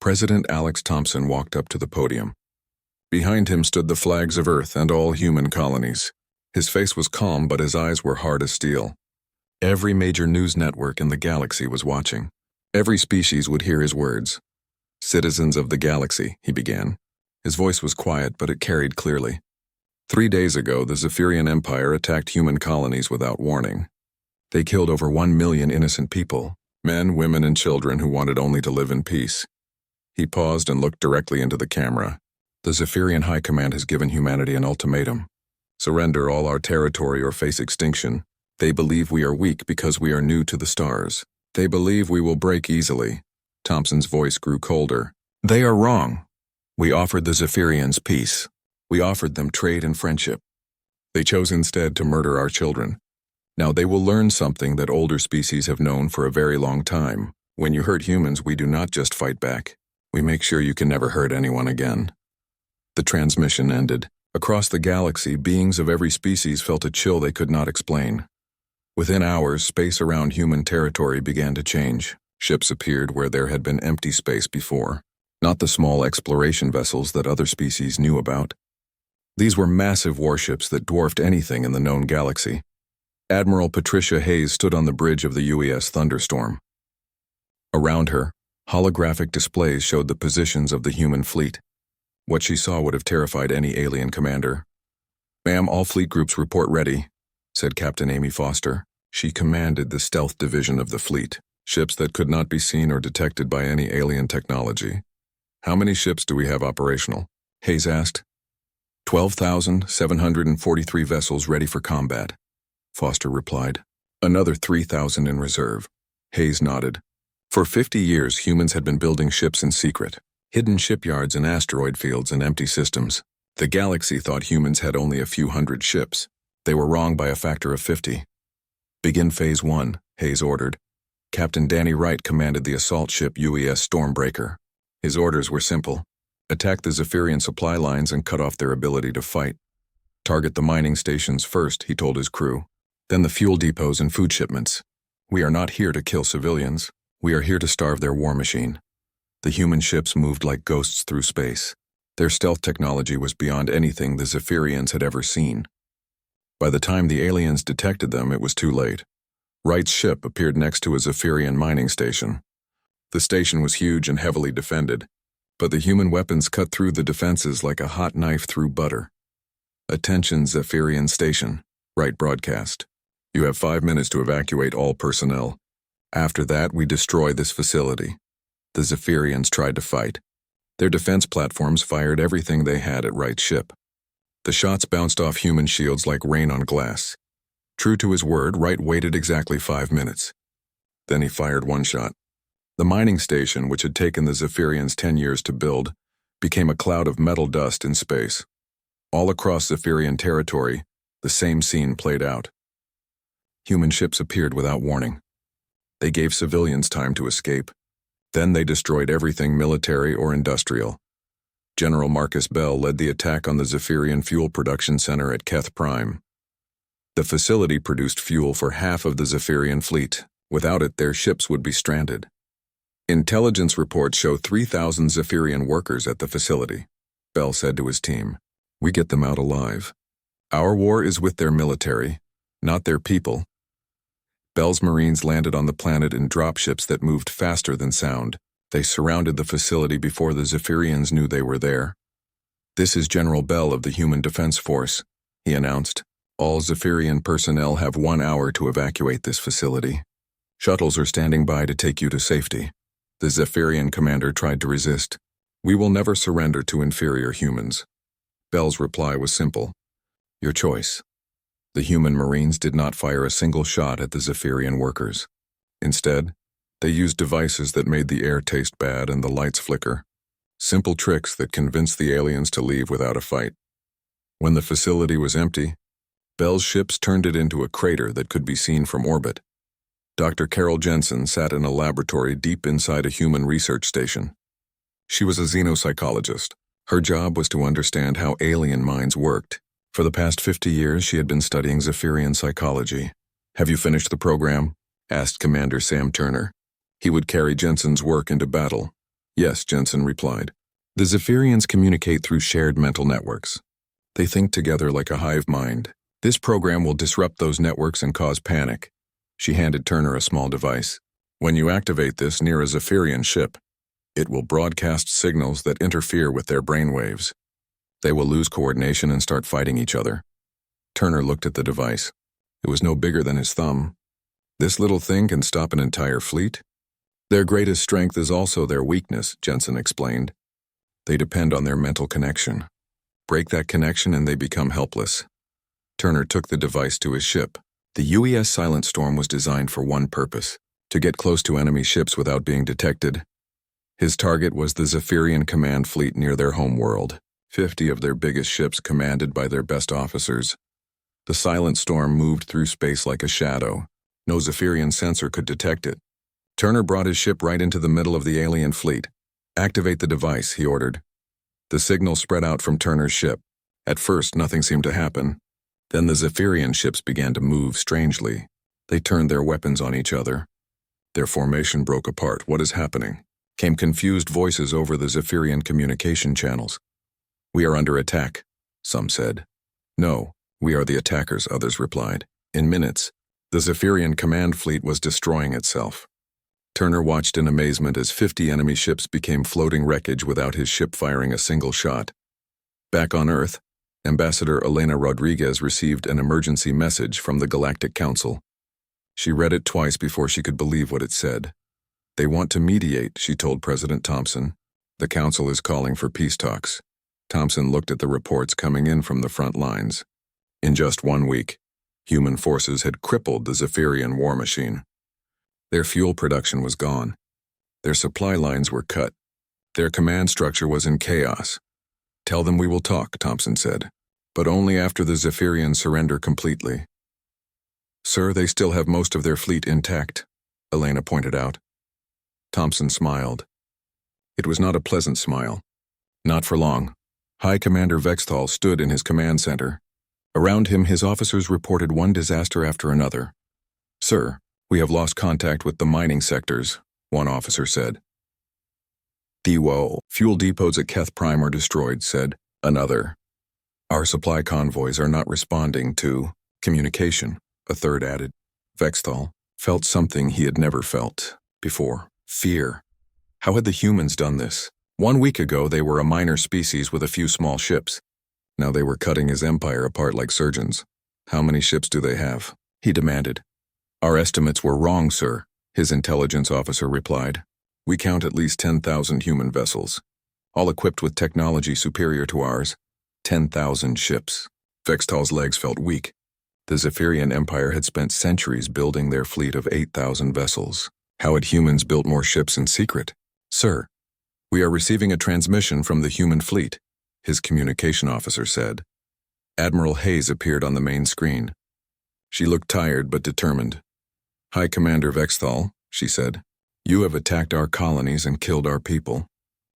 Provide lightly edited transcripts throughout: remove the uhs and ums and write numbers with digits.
President Alex Thompson walked up to the podium. Behind him stood the flags of Earth and all human colonies. His face was calm, but his eyes were hard as steel. Every major news network in the galaxy was watching. Every species would hear his words. "Citizens of the galaxy," he began. His voice was quiet, but it carried clearly. 3 days ago, the Zephyrian Empire attacked human colonies without warning. They killed over 1 million innocent people, men, women, and children who wanted only to live in peace. He paused and looked directly into the camera. The Zephyrian High Command has given humanity an ultimatum. Surrender all our territory or face extinction. They believe we are weak because we are new to the stars. They believe we will break easily. Thompson's voice grew colder. They are wrong. We offered the Zephyrians peace. We offered them trade and friendship. They chose instead to murder our children. Now they will learn something that older species have known for a very long time. When you hurt humans, we do not just fight back. We make sure you can never hurt anyone again. The transmission ended. Across the galaxy, beings of every species felt a chill they could not explain. Within hours, space around human territory began to change. Ships appeared where there had been empty space before, not the small exploration vessels that other species knew about. These were massive warships that dwarfed anything in the known galaxy. Admiral Patricia Hayes stood on the bridge of the UES Thunderstorm. Around her, holographic displays showed the positions of the human fleet. What she saw would have terrified any alien commander. "Ma'am, all fleet groups report ready," said Captain Amy Foster. She commanded the stealth division of the fleet, ships that could not be seen or detected by any alien technology. "How many ships do we have operational?" Hayes asked. 12,743 vessels ready for combat," Foster replied. "Another 3,000 in reserve." Hayes nodded. For 50 years, humans had been building ships in secret, hidden shipyards in asteroid fields and empty systems. The galaxy thought humans had only a few hundred ships. They were wrong by a factor of 50. "Begin Phase 1, Hayes ordered. Captain Danny Wright commanded the assault ship UES Stormbreaker. His orders were simple. Attack the Zephyrian supply lines and cut off their ability to fight. Target the mining stations first, he told his crew. Then the fuel depots and food shipments. "We are not here to kill civilians. We are here to starve their war machine." The human ships moved like ghosts through space. Their stealth technology was beyond anything the Zephyrians had ever seen. By the time the aliens detected them, it was too late. Wright's ship appeared next to a Zephyrian mining station. The station was huge and heavily defended, but the human weapons cut through the defenses like a hot knife through butter. "Attention, Zephyrian Station," Wright broadcast. "You have 5 minutes to evacuate all personnel. After that, we destroy this facility." The Zephyrians tried to fight. Their defense platforms fired everything they had at Wright's ship. The shots bounced off human shields like rain on glass. True to his word, Wright waited exactly 5 minutes. Then he fired one shot. The mining station, which had taken the Zephyrians 10 years to build, became a cloud of metal dust in space. All across Zephyrian territory, the same scene played out. Human ships appeared without warning. They gave civilians time to escape. Then they destroyed everything military or industrial. General Marcus Bell led the attack on the Zephyrian fuel production center at Keth Prime. The facility produced fuel for half of the Zephyrian fleet. Without it, their ships would be stranded. Intelligence reports show 3,000 Zephyrian workers at the facility. Bell said to his team, "We get them out alive. Our war is with their military, not their people." Bell's Marines landed on the planet in dropships that moved faster than sound. They surrounded the facility before the Zephyrians knew they were there. "This is General Bell of the Human Defense Force," he announced. "All Zephyrian personnel have 1 hour to evacuate this facility. Shuttles are standing by to take you to safety." The Zephyrian commander tried to resist. "We will never surrender to inferior humans." Bell's reply was simple. "Your choice." The human Marines did not fire a single shot at the Zephyrian workers. Instead, they used devices that made the air taste bad and the lights flicker. Simple tricks that convinced the aliens to leave without a fight. When the facility was empty, Bell's ships turned it into a crater that could be seen from orbit. Dr. Carol Jensen sat in a laboratory deep inside a human research station. She was a xenopsychologist. Her job was to understand how alien minds worked. For the past 50 years, she had been studying Zephyrian psychology. "Have you finished the program?" asked Commander Sam Turner. He would carry Jensen's work into battle. Yes, Jensen replied. The Zephyrians communicate through shared mental networks. They think together like a hive mind. This program will disrupt those networks and cause panic. She handed Turner a small device. When you activate this near a Zephyrian ship, it will broadcast signals that interfere with their brainwaves. They will lose coordination and start fighting each other. Turner looked at the device. It was no bigger than his thumb. This little thing can stop an entire fleet? Their greatest strength is also their weakness, Jensen explained. They depend on their mental connection. Break that connection and they become helpless. Turner took the device to his ship. The UES Silent Storm was designed for one purpose: to get close to enemy ships without being detected. His target was the Zephyrian command fleet near their home world, 50 of their biggest ships commanded by their best officers. The Silent Storm moved through space like a shadow. No Zephyrian sensor could detect it. Turner brought his ship right into the middle of the alien fleet. Activate the device, he ordered. The signal spread out from Turner's ship. At first, nothing seemed to happen. Then the Zephyrian ships began to move strangely. They turned their weapons on each other. Their formation broke apart. What is happening? Came confused voices over the Zephyrian communication channels. We are under attack, some said. No, we are the attackers, others replied. In minutes, the Zephyrian command fleet was destroying itself. Turner watched in amazement as 50 enemy ships became floating wreckage without his ship firing a single shot. Back on Earth, Ambassador Elena Rodriguez received an emergency message from the Galactic Council. She read it twice before she could believe what it said. They want to mediate, she told President Thompson. The Council is calling for peace talks. Thompson looked at the reports coming in from the front lines. In just 1 week, human forces had crippled the Zephyrian war machine. Their fuel production was gone. Their supply lines were cut. Their command structure was in chaos. Tell them we will talk, Thompson said, but only after the Zephyrians surrender completely. Sir, they still have most of their fleet intact, Elena pointed out. Thompson smiled. It was not a pleasant smile. Not for long. High Commander Vexthal stood in his command center. Around him, his officers reported one disaster after another. Sir, we have lost contact with the mining sectors, one officer said. Fuel depots at Keth Prime are destroyed, said another. Our supply convoys are not responding to communication, a third added. Vexthal felt something he had never felt before: fear. How had the humans done this? 1 week ago, they were a minor species with a few small ships. Now they were cutting his empire apart like surgeons. How many ships do they have? He demanded. Our estimates were wrong, sir, his intelligence officer replied. We count at least 10,000 human vessels, all equipped with technology superior to ours. 10,000 ships. Vextal's legs felt weak. The Zephyrian Empire had spent centuries building their fleet of 8,000 vessels. How had humans built more ships in secret? Sir, we are receiving a transmission from the human fleet, his communication officer said. Admiral Hayes appeared on the main screen. She looked tired but determined. High Commander Vexthal, she said, you have attacked our colonies and killed our people.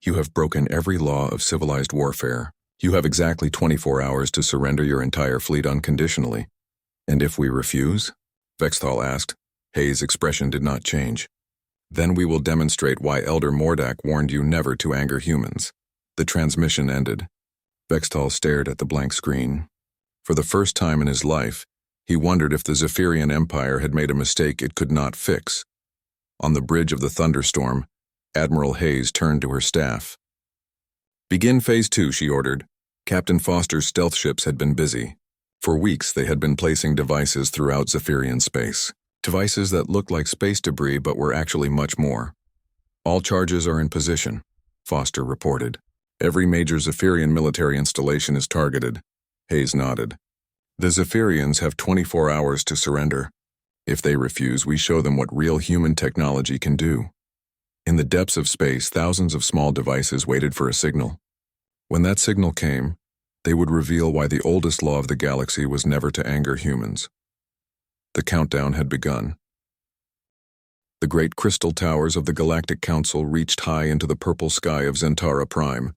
You have broken every law of civilized warfare. You have exactly 24 hours to surrender your entire fleet unconditionally. And if we refuse? Vexthal asked. Hayes' expression did not change. Then we will demonstrate why Elder Mordak warned you never to anger humans. The transmission ended. Vexthal stared at the blank screen. For the first time in his life, he wondered if the Zephyrian Empire had made a mistake it could not fix. On the bridge of the thunderstorm, Admiral Hayes turned to her staff. Begin Phase 2, she ordered. Captain Foster's stealth ships had been busy. For weeks, they had been placing devices throughout Zephyrian space. Devices that looked like space debris but were actually much more. All charges are in position, Foster reported. Every major Zephyrian military installation is targeted. Hayes nodded. The Zephyrians have 24 hours to surrender. If they refuse, we show them what real human technology can do. In the depths of space, thousands of small devices waited for a signal. When that signal came, they would reveal why the oldest law of the galaxy was never to anger humans. The countdown had begun. The great crystal towers of the Galactic Council reached high into the purple sky of Zentara Prime.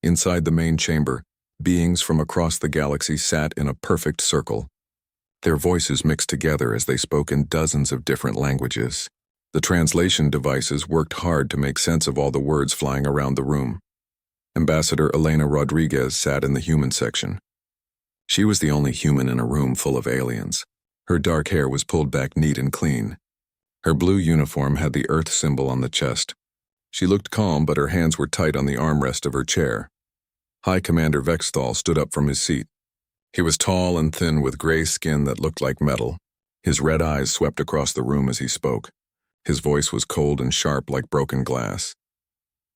Inside the main chamber, beings from across the galaxy sat in a perfect circle. Their voices mixed together as they spoke in dozens of different languages. The translation devices worked hard to make sense of all the words flying around the room. Ambassador Elena Rodriguez sat in the human section. She was the only human in a room full of aliens. Her dark hair was pulled back neat and clean. Her blue uniform had the Earth symbol on the chest. She looked calm, but her hands were tight on the armrest of her chair. High Commander Vexthal stood up from his seat. He was tall and thin with gray skin that looked like metal. His red eyes swept across the room as he spoke. His voice was cold and sharp like broken glass.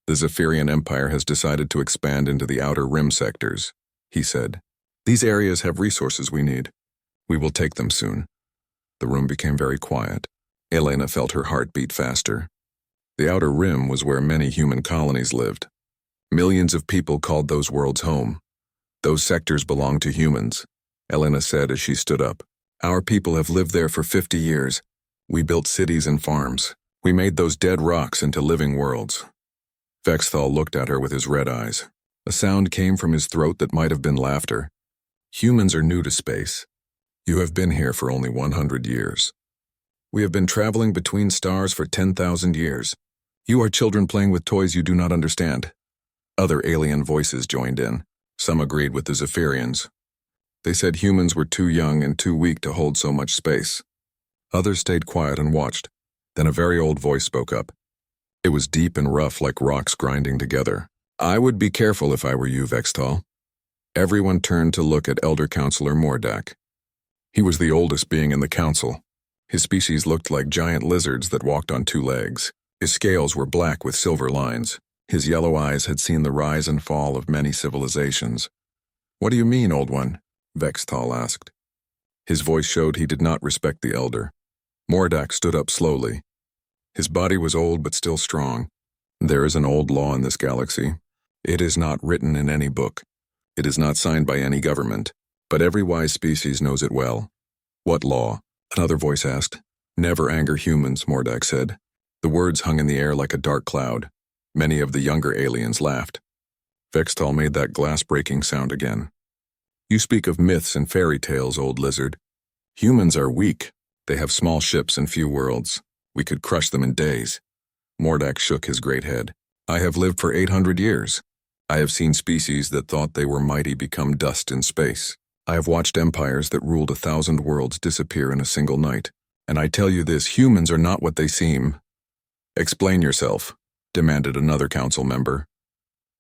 The Zephyrian Empire has decided to expand into the outer rim sectors, he said. These areas have resources we need. We will take them soon. The room became very quiet. Elena felt her heart beat faster. The outer rim was where many human colonies lived. Millions of people called those worlds home. Those sectors belong to humans, Elena said as she stood up. Our people have lived there for 50 years. We built cities and farms. We made those dead rocks into living worlds. Vexthal looked at her with his red eyes. A sound came from his throat that might have been laughter. Humans are new to space. You have been here for only 100 years. We have been traveling between stars for 10,000 years. You are children playing with toys you do not understand. Other alien voices joined in. Some agreed with the Zephyrians. They said humans were too young and too weak to hold so much space. Others stayed quiet and watched. Then a very old voice spoke up. It was deep and rough like rocks grinding together. I would be careful if I were you, Vexthal. Everyone turned to look at Elder Counselor Mordak. He was the oldest being in the council. His species looked like giant lizards that walked on two legs. His scales were black with silver lines. His yellow eyes had seen the rise and fall of many civilizations. What do you mean, old one? Vexthal asked. His voice showed he did not respect the elder. Mordak stood up slowly. His body was old but still strong. There is an old law in this galaxy. It is not written in any book. It is not signed by any government, but every wise species knows it well. What law? Another voice asked. Never anger humans, Mordak said. The words hung in the air like a dark cloud. Many of the younger aliens laughed. Vexthal made that glass-breaking sound again. You speak of myths and fairy tales, old lizard. Humans are weak. They have small ships and few worlds. We could crush them in days. Mordak shook his great head. I have lived for 800 years. I have seen species that thought they were mighty become dust in space. I have watched empires that ruled 1,000 worlds disappear in a single night. And I tell you this, humans are not what they seem. Explain yourself, demanded another council member.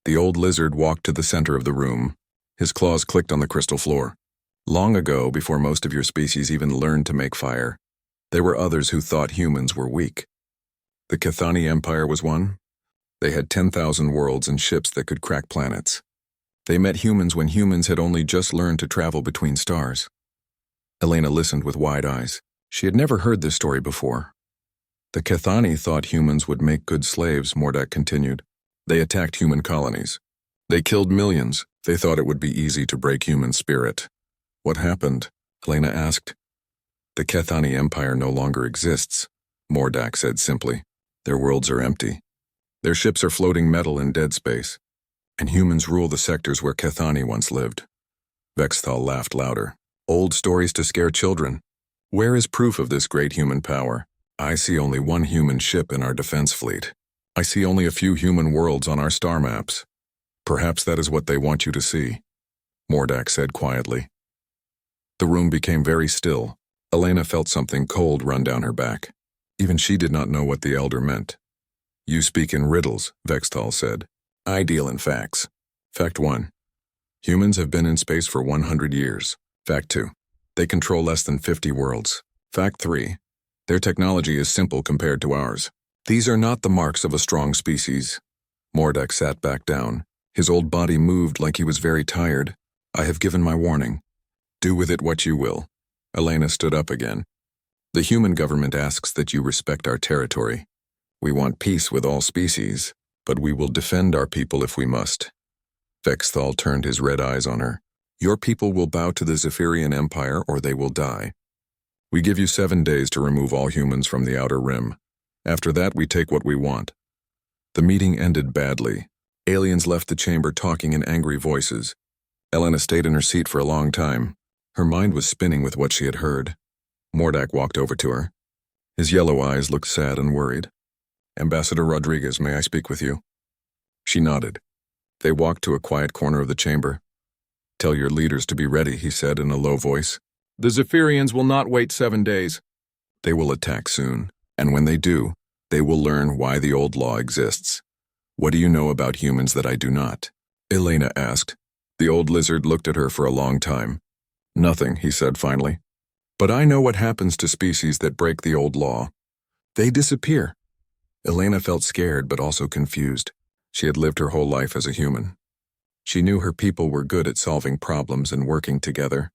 The old lizard walked to the center of the room. His claws clicked on the crystal floor. Long ago, before most of your species even learned to make fire, there were others who thought humans were weak. The Cathani Empire was one. They had 10,000 worlds and ships that could crack planets. They met humans when humans had only just learned to travel between stars. Elena listened with wide eyes. She had never heard this story before. The Cathani thought humans would make good slaves, Mordak continued. They attacked human colonies. They killed millions. They thought it would be easy to break human spirit. What happened? Elena asked. The Cathani Empire no longer exists, Mordak said simply. Their worlds are empty. Their ships are floating metal in dead space, and humans rule the sectors where Cathani once lived. Vexthal laughed louder. Old stories to scare children. Where is proof of this great human power? I see only one human ship in our defense fleet. I see only a few human worlds on our star maps. Perhaps that is what they want you to see, Mordak said quietly. The room became very still. Elena felt something cold run down her back. Even she did not know what the elder meant. You speak in riddles, Vexthal said. I deal in facts. Fact 1. Humans have been in space for 100 years. Fact 2. They control less than 50 worlds. Fact 3. Their technology is simple compared to ours. These are not the marks of a strong species. Mordak sat back down. His old body moved like he was very tired. I have given my warning. Do with it what you will. Elena stood up again. The human government asks that you respect our territory. We want peace with all species, but we will defend our people if we must. Vexthal turned his red eyes on her. Your people will bow to the Zephyrian Empire or they will die. We give you 7 days to remove all humans from the outer rim. After that, we take what we want. The meeting ended badly. Aliens left the chamber talking in angry voices. Elena stayed in her seat for a long time. Her mind was spinning with what she had heard. Mordak walked over to her. His yellow eyes looked sad and worried. "Ambassador Rodriguez, may I speak with you?" She nodded. They walked to a quiet corner of the chamber. "Tell your leaders to be ready," he said in a low voice. "The Zephyrians will not wait 7 days. They will attack soon, and when they do, they will learn why the old law exists. What do you know about humans that I do not?" Elena asked. The old lizard looked at her for a long time. "Nothing," he said finally. "But I know what happens to species that break the old law. They disappear." Elena felt scared but also confused. She had lived her whole life as a human. She knew her people were good at solving problems and working together.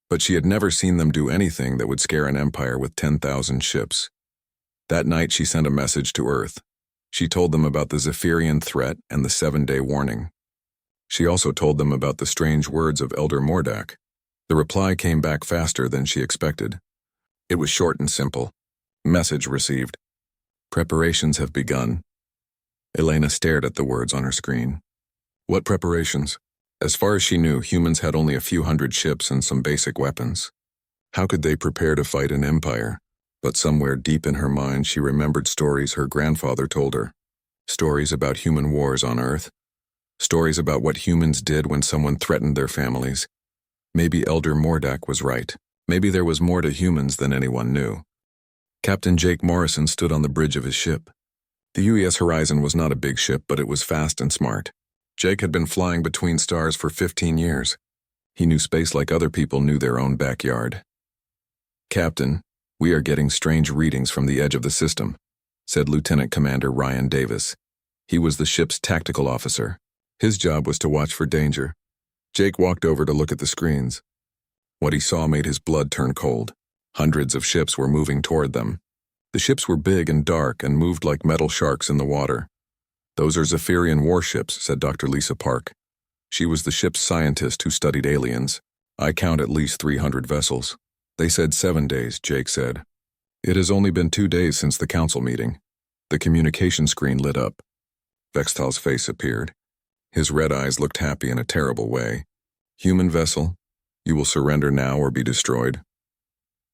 But she had never seen them do anything that would scare an empire with 10,000 ships. That night she sent a message to Earth. She told them about the Zephyrian threat and the 7-day warning. She also told them about the strange words of Elder Mordak. The reply came back faster than she expected. It was short and simple. Message received. Preparations have begun. Elena stared at the words on her screen. What preparations? As far as she knew, humans had only a few hundred ships and some basic weapons. How could they prepare to fight an empire? But somewhere deep in her mind, she remembered stories her grandfather told her. Stories about human wars on Earth. Stories about what humans did when someone threatened their families. Maybe Elder Mordak was right. Maybe there was more to humans than anyone knew. Captain Jake Morrison stood on the bridge of his ship. The UES Horizon was not a big ship, but it was fast and smart. Jake had been flying between stars for 15 years. He knew space like other people knew their own backyard. "Captain, we are getting strange readings from the edge of the system," said Lieutenant Commander Ryan Davis. He was the ship's tactical officer. His job was to watch for danger. Jake walked over to look at the screens. What he saw made his blood turn cold. Hundreds of ships were moving toward them. The ships were big and dark and moved like metal sharks in the water. "Those are Zephyrian warships," said Dr. Lisa Park. She was the ship's scientist who studied aliens. "I count at least 300 vessels." "They said 7 days," Jake said. "It has only been 2 days since the council meeting." The communication screen lit up. Vextal's face appeared. His red eyes looked happy in a terrible way. "Human vessel, you will surrender now or be destroyed."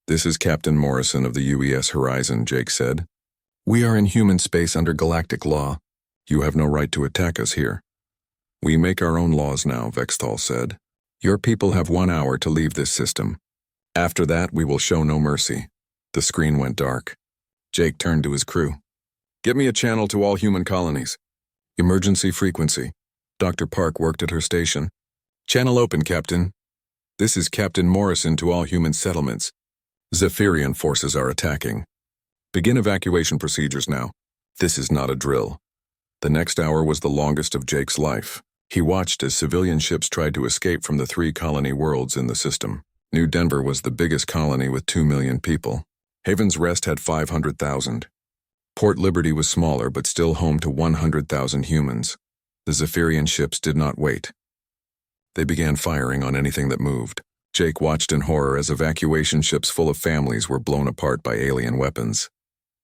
"This is Captain Morrison of the UES Horizon," Jake said. "We are in human space under galactic law. You have no right to attack us here." "We make our own laws now," Vextal said. "Your people have 1 hour to leave this system. After that, we will show no mercy." The screen went dark. Jake turned to his crew. "Get me a channel to all human colonies." "Emergency frequency." Dr. Park worked at her station. "Channel open, Captain. This is Captain Morrison to all human settlements. Zephyrian forces are attacking. Begin evacuation procedures now. This is not a drill." The next hour was the longest of Jake's life. He watched as civilian ships tried to escape from the 3 colony worlds in the system. New Denver was the biggest colony with 2 million people. Haven's Rest had 500,000. Port Liberty was smaller but still home to 100,000 humans. The Zephyrian ships did not wait. They began firing on anything that moved. Jake watched in horror as evacuation ships full of families were blown apart by alien weapons.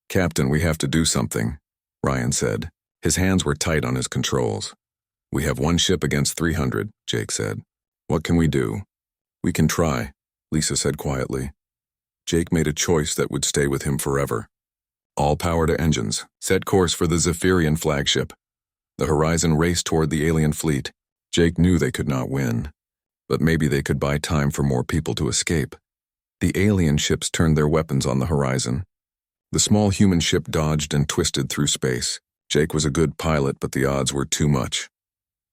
"Captain, we have to do something," Ryan said. His hands were tight on his controls. "We have 1 ship against 300, Jake said. "What can we do?" "We can try," Lisa said quietly. Jake made a choice that would stay with him forever. All power to engines. Set course for the Zephyrian flagship. The Horizon raced toward the alien fleet. Jake knew they could not win, but maybe they could buy time for more people to escape. The alien ships turned their weapons on the Horizon. The small human ship dodged and twisted through space. Jake was a good pilot, but the odds were too much.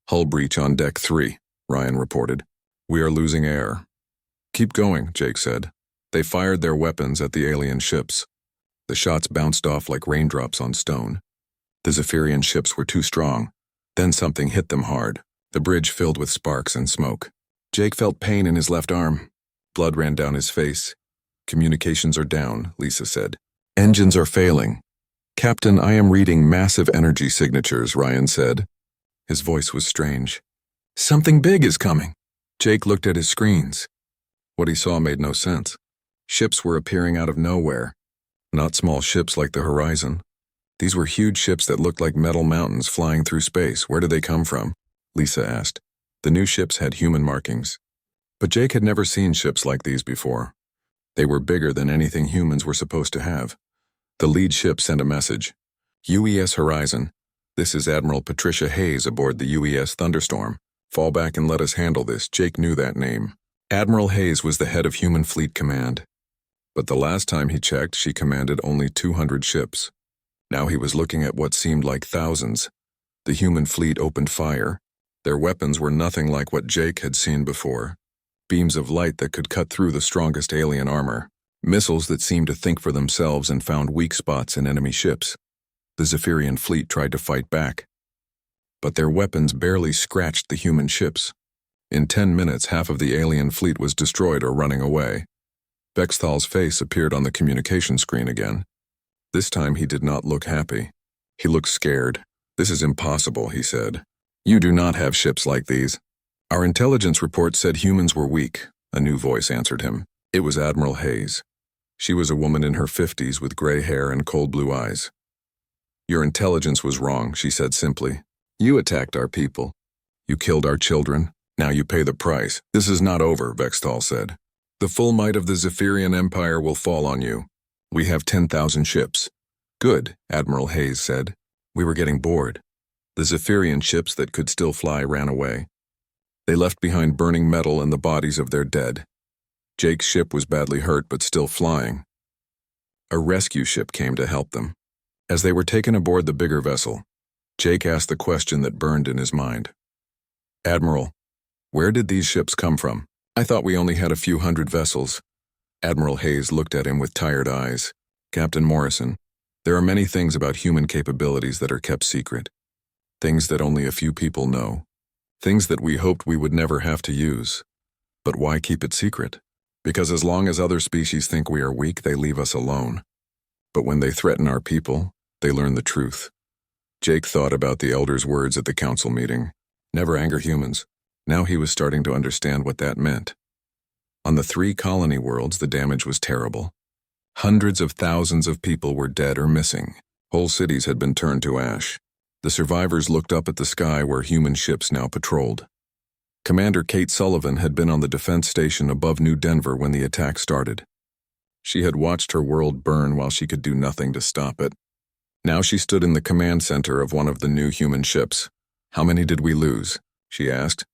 "Hull breach on deck 3, Ryan reported. "We are losing air." "Keep going," Jake said. They fired their weapons at the alien ships. The shots bounced off like raindrops on stone. The Zephyrian ships were too strong. Then something hit them hard. The bridge filled with sparks and smoke. Jake felt pain in his left arm. Blood ran down his face. "Communications are down," Lisa said. "Engines are failing." "Captain, I am reading massive energy signatures," Ryan said. His voice was strange. "Something big is coming." Jake looked at his screens. What he saw made no sense. Ships were appearing out of nowhere. Not small ships like the Horizon. These were huge ships that looked like metal mountains flying through space. "Where did they come from?" Lisa asked. The new ships had human markings. But Jake had never seen ships like these before. They were bigger than anything humans were supposed to have. The lead ship sent a message. UES Horizon, this is Admiral Patricia Hayes aboard the UES Thunderstorm. Fall back and let us handle this. Jake knew that name. Admiral Hayes was the head of Human Fleet Command. But the last time he checked, she commanded only 200 ships. Now he was looking at what seemed like thousands. The human fleet opened fire. Their weapons were nothing like what Jake had seen before. Beams of light that could cut through the strongest alien armor. Missiles that seemed to think for themselves and found weak spots in enemy ships. The Zephyrian fleet tried to fight back. But their weapons barely scratched the human ships. In 10 minutes, half of the alien fleet was destroyed or running away. Bexthal's face appeared on the communication screen again. This time he did not look happy. He looked scared. This is impossible, he said. You do not have ships like these. Our intelligence report said humans were weak, a new voice answered him. It was Admiral Hayes. She was a woman in her 50s with gray hair and cold blue eyes. Your intelligence was wrong, she said simply. You attacked our people. You killed our children. Now you pay the price. This is not over, Bextal said. The full might of the Zephyrian Empire will fall on you. We have 10,000 ships. Good, Admiral Hayes said. We were getting bored. The Zephyrian ships that could still fly ran away. They left behind burning metal and the bodies of their dead. Jake's ship was badly hurt but still flying. A rescue ship came to help them. As they were taken aboard the bigger vessel, Jake asked the question that burned in his mind. Admiral, where did these ships come from? I thought we only had a few hundred vessels. Admiral Hayes looked at him with tired eyes. Captain Morrison, there are many things about human capabilities that are kept secret. Things that only a few people know. Things that we hoped we would never have to use. But why keep it secret? Because as long as other species think we are weak, they leave us alone. But when they threaten our people, they learn the truth. Jake thought about the elder's words at the council meeting. Never anger humans. Now he was starting to understand what that meant. On the 3 colony worlds, the damage was terrible. Hundreds of thousands of people were dead or missing. Whole cities had been turned to ash. The survivors looked up at the sky where human ships now patrolled. Commander Kate Sullivan had been on the defense station above New Denver when the attack started. She had watched her world burn while she could do nothing to stop it. Now she stood in the command center of one of the new human ships. How many did we lose? She asked.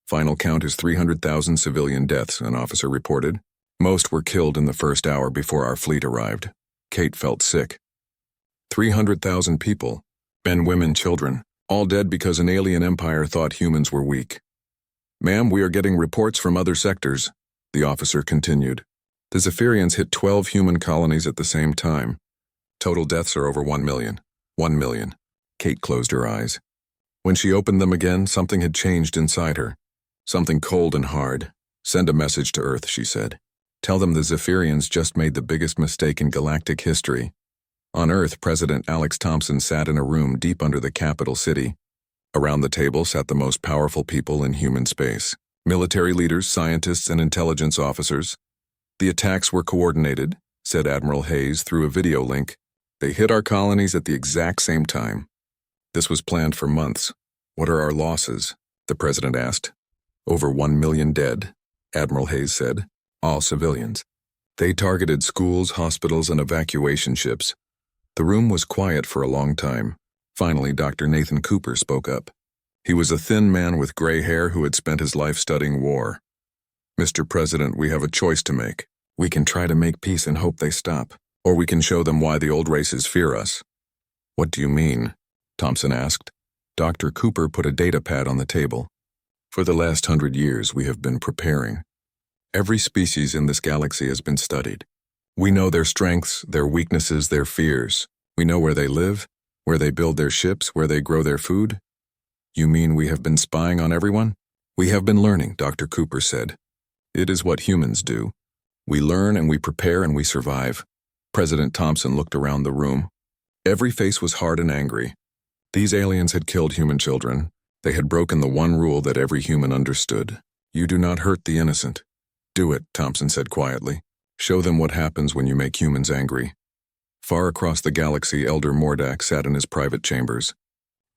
Final count is 300,000 civilian deaths, an officer reported. Most were killed in the first hour before our fleet arrived. Kate felt sick. 300,000 people, men, women, children, all dead because an alien empire thought humans were weak. Ma'am, we are getting reports from other sectors, the officer continued. The Zephyrians hit 12 human colonies at the same time. Total deaths are over 1 million. 1 million. Kate closed her eyes. When she opened them again, something had changed inside her. Something cold and hard. Send a message to Earth, she said. Tell them the Zephyrians just made the biggest mistake in galactic history. On Earth, President Alex Thompson sat in a room deep under the capital city. Around the table sat the most powerful people in human space. Military leaders, scientists, and intelligence officers. The attacks were coordinated, said Admiral Hayes through a video link. They hit our colonies at the exact same time. This was planned for months. What are our losses? The president asked. Over 1 million dead, Admiral Hayes said. All civilians. They targeted schools, hospitals, and evacuation ships. The room was quiet for a long time. Finally, Dr. Nathan Cooper spoke up. He was a thin man with gray hair who had spent his life studying war. Mr. President, we have a choice to make. We can try to make peace and hope they stop, or we can show them why the old races fear us. What do you mean? Thompson asked. Dr. Cooper put a data pad on the table. For the last 100 years, we have been preparing. Every species in this galaxy has been studied. We know their strengths, their weaknesses, their fears. We know where they live, where they build their ships, where they grow their food. You mean we have been spying on everyone? We have been learning, Dr. Cooper said. It is what humans do. We learn and we prepare and we survive. President Thompson looked around the room. Every face was hard and angry. These aliens had killed human children. They had broken the one rule that every human understood. You do not hurt the innocent. Do it, Thompson said quietly. Show them what happens when you make humans angry. Far across the galaxy, Elder Mordak sat in his private chambers.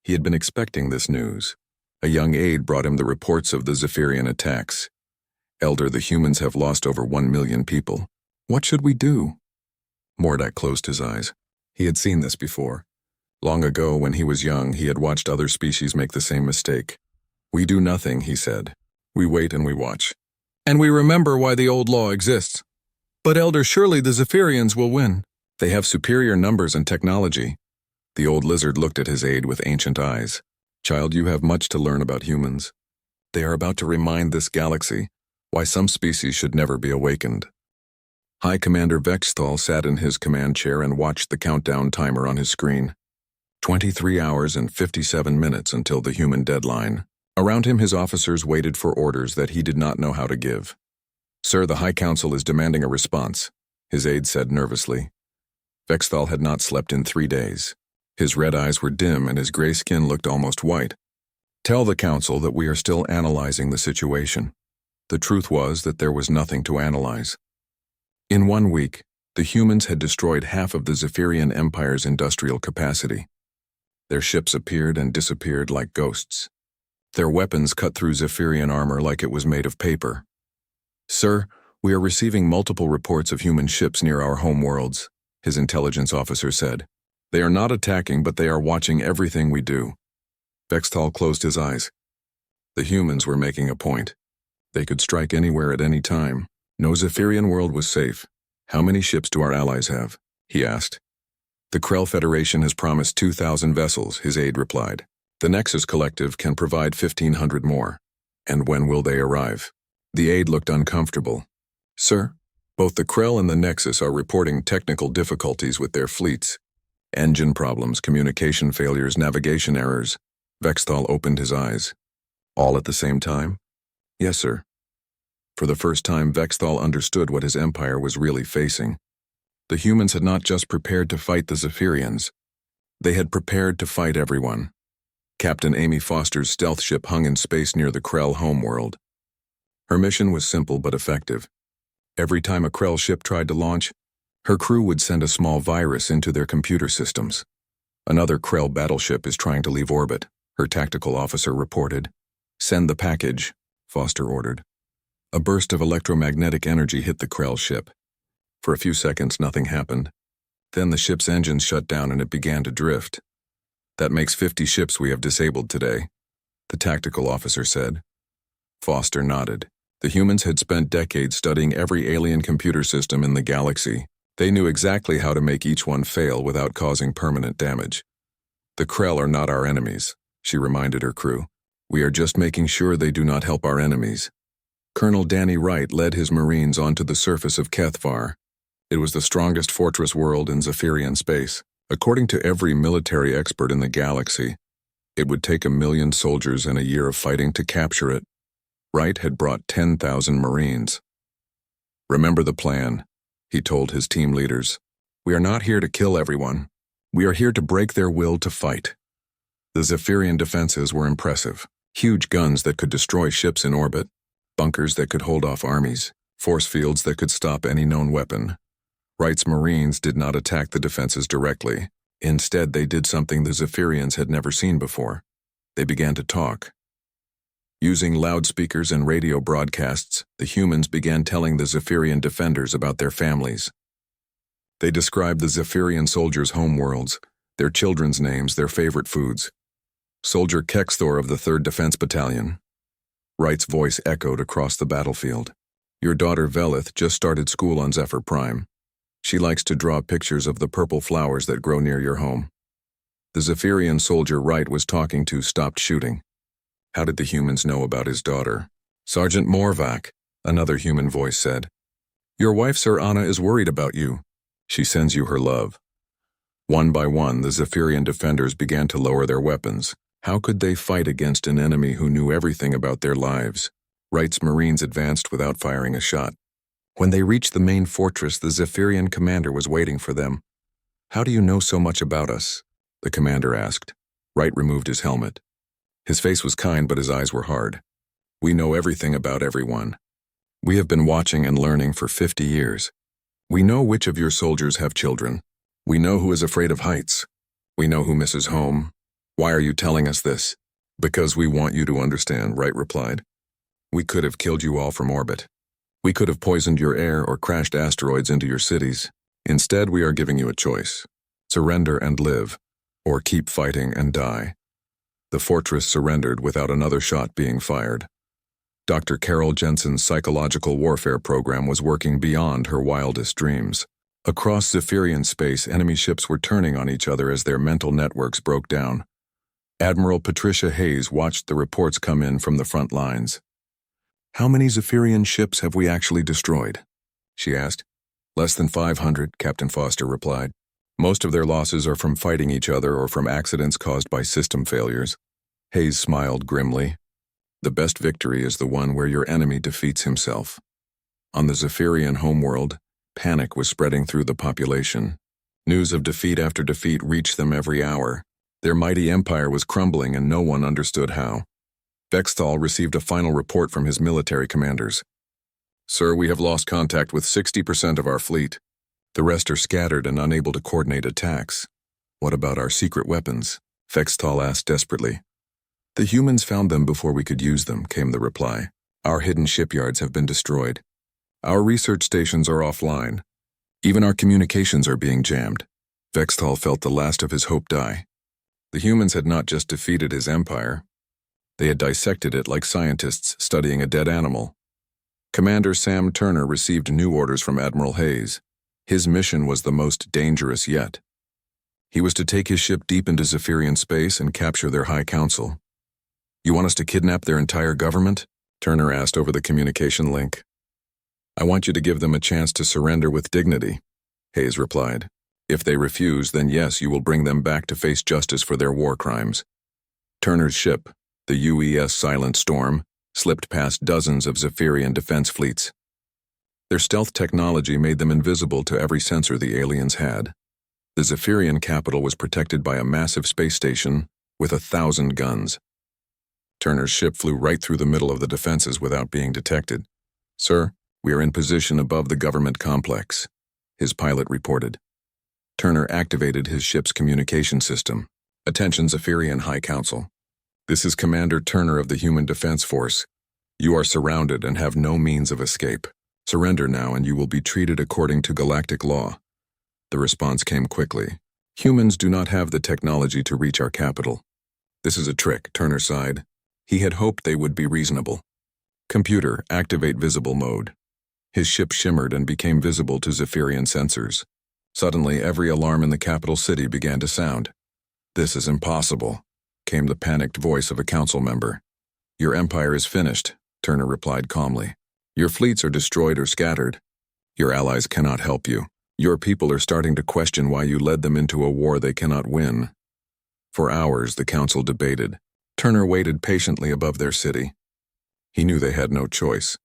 He had been expecting this news. A young aide brought him the reports of the Zephyrian attacks. Elder, the humans have lost over 1 million people. What should we do? Mordak closed his eyes. He had seen this before. Long ago, when he was young, he had watched other species make the same mistake. We do nothing, he said. We wait and we watch. And we remember why the old law exists. But Elder, surely the Zephyrians will win. They have superior numbers and technology. The old lizard looked at his aide with ancient eyes. Child, you have much to learn about humans. They are about to remind this galaxy why some species should never be awakened. High Commander Vexthal sat in his command chair and watched the countdown timer on his screen. 23 hours and 57 minutes until the human deadline. Around him, his officers waited for orders that he did not know how to give. Sir, the High Council is demanding a response, his aide said nervously. Vexthal had not slept in 3 days. His red eyes were dim and his gray skin looked almost white. Tell the Council that we are still analyzing the situation. The truth was that there was nothing to analyze. In 1 week, the humans had destroyed half of the Zephyrian Empire's industrial capacity. Their ships appeared and disappeared like ghosts. Their weapons cut through Zephyrian armor like it was made of paper. Sir, we are receiving multiple reports of human ships near our home worlds, his intelligence officer said. They are not attacking, but they are watching everything we do. Vexthal closed his eyes. The humans were making a point. They could strike anywhere at any time. No Zephyrian world was safe. How many ships do our allies have? He asked. The Krell Federation has promised 2,000 vessels, his aide replied. The Nexus Collective can provide 1,500 more. And when will they arrive? The aide looked uncomfortable. Sir, both the Krell and the Nexus are reporting technical difficulties with their fleets. Engine problems, communication failures, navigation errors. Vexthal opened his eyes. All at the same time? Yes, sir. For the first time, Vexthal understood what his empire was really facing. The humans had not just prepared to fight the Zephyrians. They had prepared to fight everyone. Captain Amy Foster's stealth ship hung in space near the Krell homeworld. Her mission was simple but effective. Every time a Krell ship tried to launch, her crew would send a small virus into their computer systems. Another Krell battleship is trying to leave orbit, her tactical officer reported. Send the package, Foster ordered. A burst of electromagnetic energy hit the Krell ship. For a few seconds, nothing happened. Then the ship's engines shut down and it began to drift. That makes 50 ships we have disabled today, the tactical officer said. Foster nodded. The humans had spent decades studying every alien computer system in the galaxy. They knew exactly how to make each one fail without causing permanent damage. The Krell are not our enemies, she reminded her crew. We are just making sure they do not help our enemies. Colonel Danny Wright led his Marines onto the surface of Kethvar. It was the strongest fortress world in Zephyrian space. According to every military expert in the galaxy, it would take 1 million soldiers and a year of fighting to capture it. Wright had brought 10,000 Marines. Remember the plan, he told his team leaders. We are not here to kill everyone. We are here to break their will to fight. The Zephyrian defenses were impressive. Huge guns that could destroy ships in orbit, bunkers that could hold off armies, force fields that could stop any known weapon. Wright's Marines did not attack the defenses directly. Instead, they did something the Zephyrians had never seen before. They began to talk. Using loudspeakers and radio broadcasts, the humans began telling the Zephyrian defenders about their families. They described the Zephyrian soldiers' homeworlds, their children's names, their favorite foods. Soldier Kexthor of the 3rd Defense Battalion. Wright's voice echoed across the battlefield. Your daughter Velith just started school on Zephyr Prime. She likes to draw pictures of the purple flowers that grow near your home. The Zephyrian soldier Wright was talking to stopped shooting. How did the humans know about his daughter? Sergeant Morvac, another human voice said. Your wife, Sir Anna, is worried about you. She sends you her love. One by one, the Zephyrian defenders began to lower their weapons. How could they fight against an enemy who knew everything about their lives? Wright's Marines advanced without firing a shot. When they reached the main fortress, the Zephyrian commander was waiting for them. How do you know so much about us? The commander asked. Wright removed his helmet. His face was kind, but his eyes were hard. We know everything about everyone. We have been watching and learning for 50 years. We know which of your soldiers have children. We know who is afraid of heights. We know who misses home. Why are you telling us this? Because we want you to understand, Wright replied. We could have killed you all from orbit. We could have poisoned your air or crashed asteroids into your cities. Instead, we are giving you a choice. Surrender and live, or keep fighting and die. The fortress surrendered without another shot being fired. Dr. Carol Jensen's psychological warfare program was working beyond her wildest dreams. Across Zephyrian space, enemy ships were turning on each other as their mental networks broke down. Admiral Patricia Hayes watched the reports come in from the front lines. "How many Zephyrian ships have we actually destroyed?" she asked. "Less than 500, Captain Foster replied. "Most of their losses are from fighting each other or from accidents caused by system failures." Hayes smiled grimly. "The best victory is the one where your enemy defeats himself." On the Zephyrian homeworld, panic was spreading through the population. News of defeat after defeat reached them every hour. Their mighty empire was crumbling and no one understood how. Vexthal received a final report from his military commanders. "Sir, we have lost contact with 60% of our fleet. The rest are scattered and unable to coordinate attacks." "What about our secret weapons?" Vexthal asked desperately. "The humans found them before we could use them," came the reply. "Our hidden shipyards have been destroyed. Our research stations are offline. Even our communications are being jammed." Vexthal felt the last of his hope die. The humans had not just defeated his empire. They had dissected it like scientists studying a dead animal. Commander Sam Turner received new orders from Admiral Hayes. His mission was the most dangerous yet. He was to take his ship deep into Zephyrian space and capture their High Council. "You want us to kidnap their entire government?" Turner asked over the communication link. "I want you to give them a chance to surrender with dignity," Hayes replied. "If they refuse, then yes, you will bring them back to face justice for their war crimes." Turner's ship, the UES Silent Storm, slipped past dozens of Zephyrian defense fleets. Their stealth technology made them invisible to every sensor the aliens had. The Zephyrian capital was protected by a massive space station with 1,000 guns. Turner's ship flew right through the middle of the defenses without being detected. "Sir, we are in position above the government complex," his pilot reported. Turner activated his ship's communication system. "Attention, Zephyrian High Council. This is Commander Turner of the Human Defense Force. You are surrounded and have no means of escape. Surrender now and you will be treated according to galactic law." The response came quickly. "Humans do not have the technology to reach our capital." "This is a trick," Turner sighed. He had hoped they would be reasonable. "Computer, activate visible mode." His ship shimmered and became visible to Zephyrian sensors. Suddenly, every alarm in the capital city began to sound. "This is impossible," came the panicked voice of a council member. "Your empire is finished," Turner replied calmly. "Your fleets are destroyed or scattered. Your allies cannot help you. Your people are starting to question why you led them into a war they cannot win." For hours, the council debated. Turner waited patiently above their city. He knew they had no choice.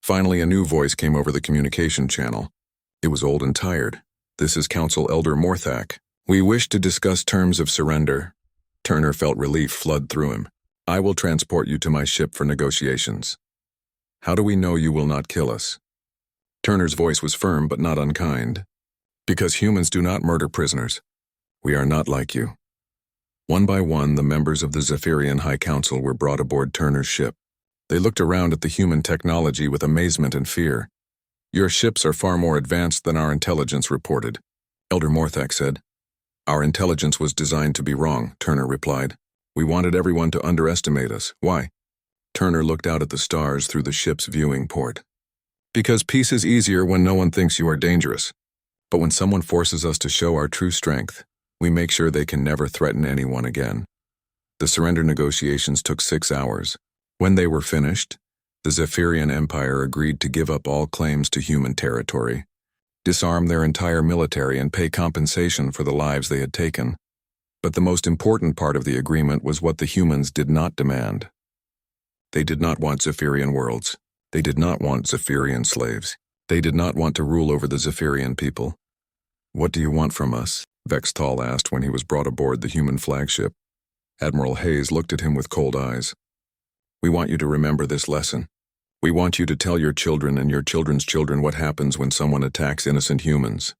Finally, a new voice came over the communication channel. It was old and tired. "This is Council Elder Morthak. We wish to discuss terms of surrender." Turner felt relief flood through him. "I will transport you to my ship for negotiations." "How do we know you will not kill us?" Turner's voice was firm but not unkind. "Because humans do not murder prisoners. We are not like you." One by one, the members of the Zephyrian High Council were brought aboard Turner's ship. They looked around at the human technology with amazement and fear. "Your ships are far more advanced than our intelligence reported," Elder Morthak said. "Our intelligence was designed to be wrong," Turner replied. "We wanted everyone to underestimate us. Why?" Turner looked out at the stars through the ship's viewing port. "Because peace is easier when no one thinks you are dangerous. But when someone forces us to show our true strength, we make sure they can never threaten anyone again." The surrender negotiations took 6 hours. When they were finished, the Zephyrian Empire agreed to give up all claims to human territory, disarm their entire military, and pay compensation for the lives they had taken. But the most important part of the agreement was what the humans did not demand. They did not want Zephyrian worlds. They did not want Zephyrian slaves. They did not want to rule over the Zephyrian people. "What do you want from us?" Vexthal asked when he was brought aboard the human flagship. Admiral Hayes looked at him with cold eyes. "We want you to remember this lesson. We want you to tell your children and your children's children what happens when someone attacks innocent humans.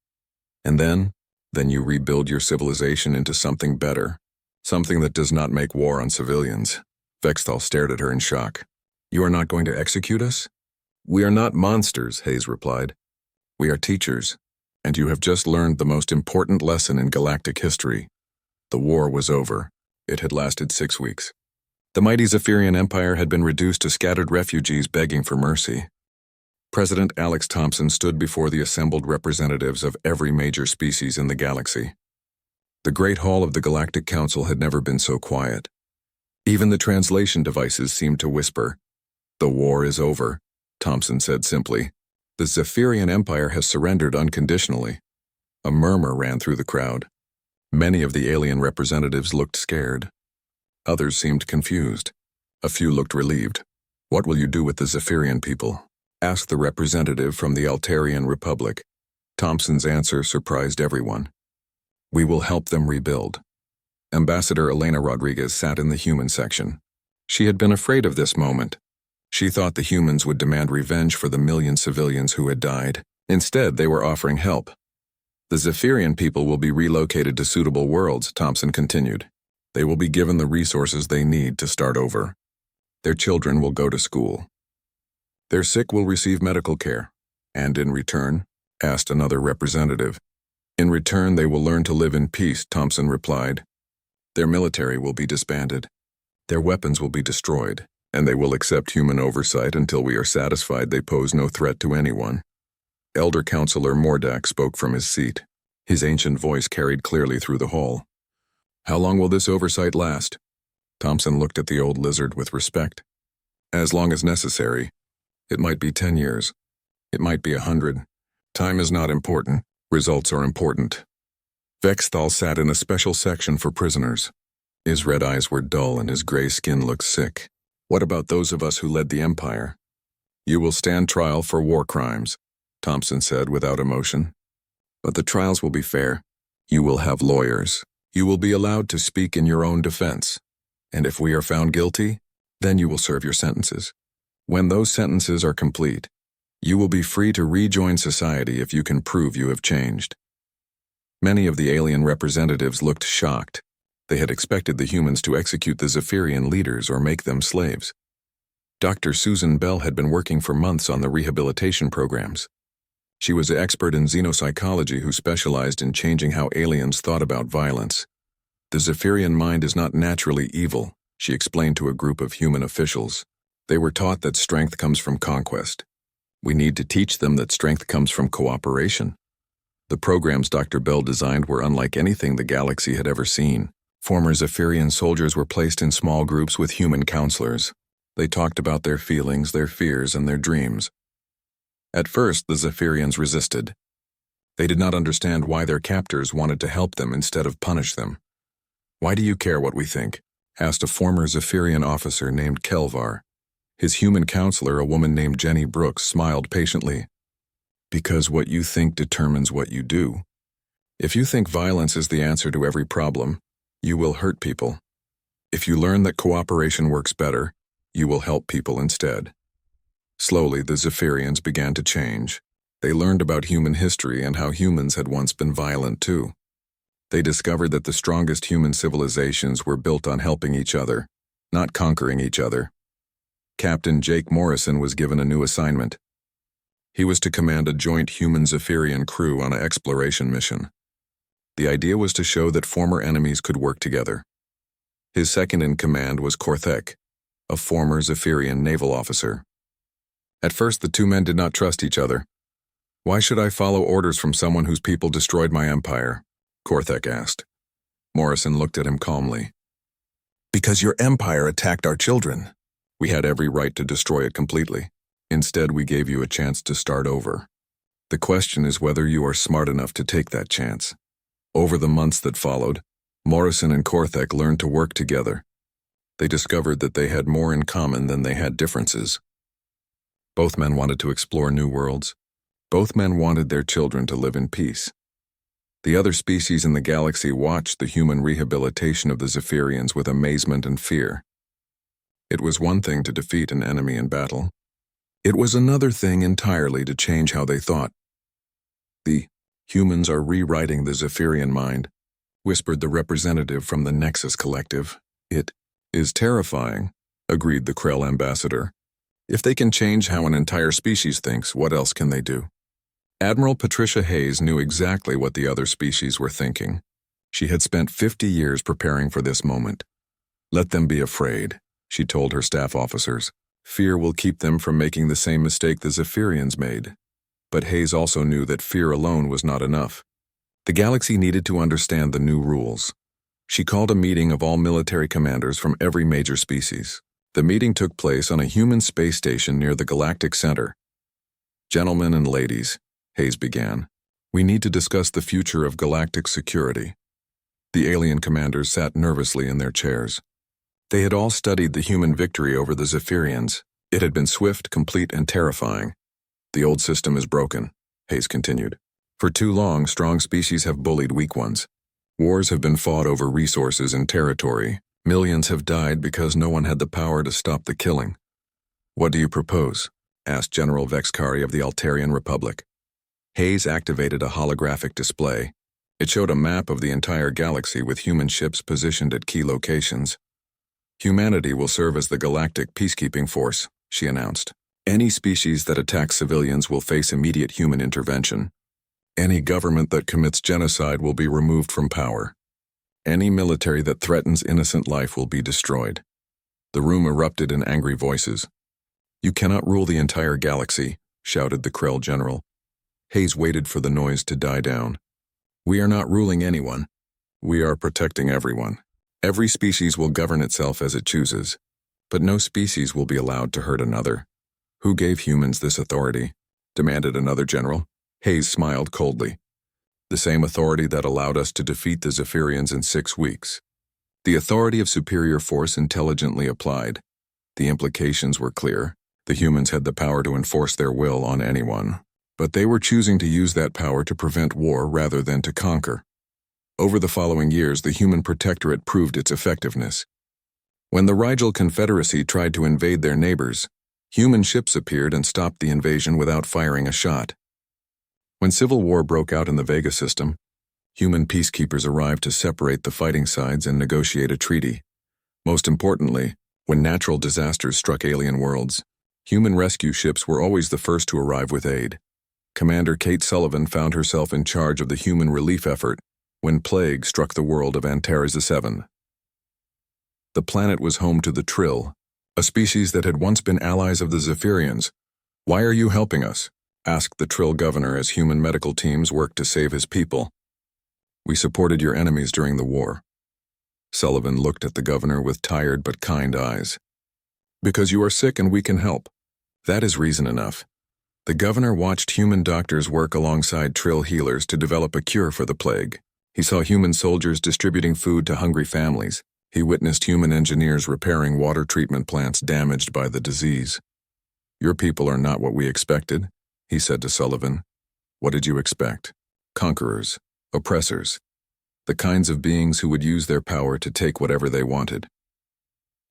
And then you rebuild your civilization into something better, something that does not make war on civilians." Vexthal stared at her in shock. "You are not going to execute us?" We are not monsters, Hayes replied. We are teachers, and you have just learned the most important lesson in galactic history. The war was over. It had lasted 6 weeks. The mighty Zephyrian Empire had been reduced to scattered refugees begging for mercy. President Alex Thompson stood before the assembled representatives of every major species in the galaxy. The Great Hall of the Galactic Council had never been so quiet. Even the translation devices seemed to whisper. The war is over, Thompson said simply. The Zephyrian Empire has surrendered unconditionally. A murmur ran through the crowd. Many of the alien representatives looked scared. Others seemed confused. A few looked relieved. What will you do with the Zephyrian people? Asked the representative from the Altarian Republic. Thompson's answer surprised everyone. We will help them rebuild. Ambassador Elena Rodriguez sat in the human section. She had been afraid of this moment. She thought the humans would demand revenge for the million civilians who had died. Instead, they were offering help. The Zephyrian people will be relocated to suitable worlds, Thompson continued. They will be given the resources they need to start over. Their children will go to school. Their sick will receive medical care. And in return, asked another representative. In return, they will learn to live in peace, Thompson replied. Their military will be disbanded. Their weapons will be destroyed, and they will accept human oversight until we are satisfied they pose no threat to anyone. Elder Counselor Mordak spoke from his seat. His ancient voice carried clearly through the hall. How long will this oversight last? Thompson looked at the old lizard with respect. As long as necessary. It might be 10 years. It might be 100. Time is not important. Results are important. Vexthal sat in a special section for prisoners. His red eyes were dull and his gray skin looked sick. What about those of us who led the Empire? You will stand trial for war crimes, Thompson said without emotion. But the trials will be fair. You will have lawyers. You will be allowed to speak in your own defense. And if we are found guilty, then you will serve your sentences. When those sentences are complete, you will be free to rejoin society if you can prove you have changed. Many of the alien representatives looked shocked. They had expected the humans to execute the Zephyrian leaders or make them slaves. Dr. Susan Bell had been working for months on the rehabilitation programs. She was an expert in xenopsychology who specialized in changing how aliens thought about violence. The Zephyrian mind is not naturally evil, she explained to a group of human officials. They were taught that strength comes from conquest. We need to teach them that strength comes from cooperation. The programs Dr. Bell designed were unlike anything the galaxy had ever seen. Former Zephyrian soldiers were placed in small groups with human counselors. They talked about their feelings, their fears, and their dreams. At first, the Zephyrians resisted. They did not understand why their captors wanted to help them instead of punish them. Why do you care what we think? Asked a former Zephyrian officer named Kelvar. His human counselor, a woman named Jenny Brooks, smiled patiently. Because what you think determines what you do. If you think violence is the answer to every problem, you will hurt people. If you learn that cooperation works better, you will help people instead. Slowly, the Zephyrians began to change. They learned about human history and how humans had once been violent too. They discovered that the strongest human civilizations were built on helping each other, not conquering each other. Captain Jake Morrison was given a new assignment. He was to command a joint human-Zephyrian crew on an exploration mission. The idea was to show that former enemies could work together. His second in command was Korthek, a former Zephyrian naval officer. At first, the two men did not trust each other. Why should I follow orders from someone whose people destroyed my empire? Korthek asked. Morrison looked at him calmly. Because your empire attacked our children. We had every right to destroy it completely. Instead, we gave you a chance to start over. The question is whether you are smart enough to take that chance. Over the months that followed, Morrison and Korthek learned to work together. They discovered that they had more in common than they had differences. Both men wanted to explore new worlds. Both men wanted their children to live in peace. The other species in the galaxy watched the human rehabilitation of the Zephyrians with amazement and fear. It was one thing to defeat an enemy in battle. It was another thing entirely to change how they thought. The humans are rewriting the Zephyrian mind, whispered the representative from the Nexus Collective. It is terrifying, agreed the Krell ambassador. If they can change how an entire species thinks, what else can they do? Admiral Patricia Hayes knew exactly what the other species were thinking. She had spent 50 years preparing for this moment. Let them be afraid, she told her staff officers. Fear will keep them from making the same mistake the Zephyrians made. But Hayes also knew that fear alone was not enough. The galaxy needed to understand the new rules. She called a meeting of all military commanders from every major species. The meeting took place on a human space station near the Galactic Center. Gentlemen and ladies, Hayes began, we need to discuss the future of galactic security. The alien commanders sat nervously in their chairs. They had all studied the human victory over the Zephyrians. It had been swift, complete, and terrifying. The old system is broken, Hayes continued. For too long, strong species have bullied weak ones. Wars have been fought over resources and territory. Millions have died because no one had the power to stop the killing. What do you propose? Asked General Vexkari of the Altarian Republic. Hayes activated a holographic display. It showed a map of the entire galaxy with human ships positioned at key locations. Humanity will serve as the galactic peacekeeping force, she announced. Any species that attacks civilians will face immediate human intervention. Any government that commits genocide will be removed from power. Any military that threatens innocent life will be destroyed. The room erupted in angry voices. You cannot rule the entire galaxy, shouted the Krell general. Hayes waited for the noise to die down. We are not ruling anyone. We are protecting everyone. Every species will govern itself as it chooses, but no species will be allowed to hurt another. Who gave humans this authority? Demanded another general. Hayes smiled coldly. The same authority that allowed us to defeat the Zephyrians in 6 weeks. The authority of superior force intelligently applied. The implications were clear. The humans had the power to enforce their will on anyone, but they were choosing to use that power to prevent war rather than to conquer. Over the following years, the human protectorate proved its effectiveness. When the Rigel Confederacy tried to invade their neighbors, human ships appeared and stopped the invasion without firing a shot. When civil war broke out in the Vega system, human peacekeepers arrived to separate the fighting sides and negotiate a treaty. Most importantly, when natural disasters struck alien worlds, human rescue ships were always the first to arrive with aid. Commander Kate Sullivan found herself in charge of the human relief effort when plague struck the world of Antares 7. The planet was home to the Trill, a species that had once been allies of the Zephyrians. Why are you helping us? Asked the Trill governor as human medical teams worked to save his people. We supported your enemies during the war. Sullivan looked at the governor with tired but kind eyes. Because you are sick and we can help. That is reason enough. The governor watched human doctors work alongside Trill healers to develop a cure for the plague. He saw human soldiers distributing food to hungry families. He witnessed human engineers repairing water treatment plants damaged by the disease. Your people are not what we expected, he said to Sullivan. What did you expect? Conquerors, oppressors, the kinds of beings who would use their power to take whatever they wanted.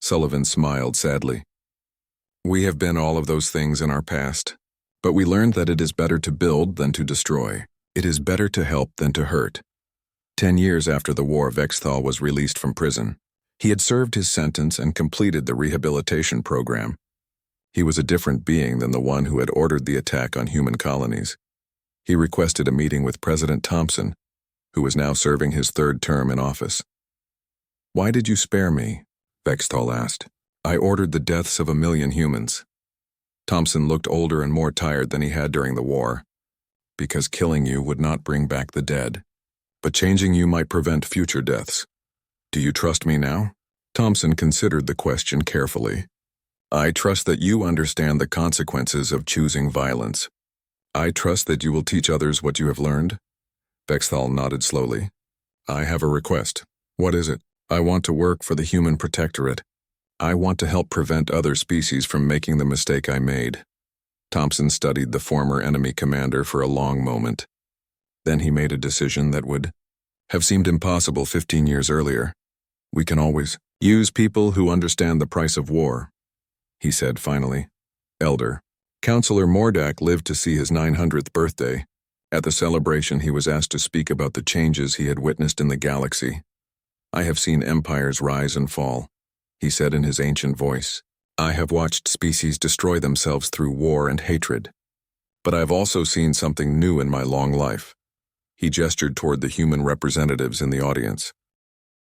Sullivan smiled sadly. We have been all of those things in our past, but we learned that it is better to build than to destroy. It is better to help than to hurt. 10 years after the war, Vexthal was released from prison. He had served his sentence and completed the rehabilitation program. He was a different being than the one who had ordered the attack on human colonies. He requested a meeting with President Thompson, who was now serving his 3rd term in office. Why did you spare me? Vexthal asked. I ordered the deaths of 1 million humans. Thompson looked older and more tired than he had during the war. Because killing you would not bring back the dead, but changing you might prevent future deaths. Do you trust me now? Thompson considered the question carefully. I trust that you understand the consequences of choosing violence. I trust that you will teach others what you have learned. Vexthal nodded slowly. I have a request. What is it? I want to work for the Human Protectorate. I want to help prevent other species from making the mistake I made. Thompson studied the former enemy commander for a long moment. Then he made a decision that would have seemed impossible 15 years earlier. We can always use people who understand the price of war, he said finally. Elder. Counselor Mordak lived to see his 900th birthday. At the celebration, he was asked to speak about the changes he had witnessed in the galaxy. I have seen empires rise and fall, he said in his ancient voice. I have watched species destroy themselves through war and hatred. But I have also seen something new in my long life. He gestured toward the human representatives in the audience.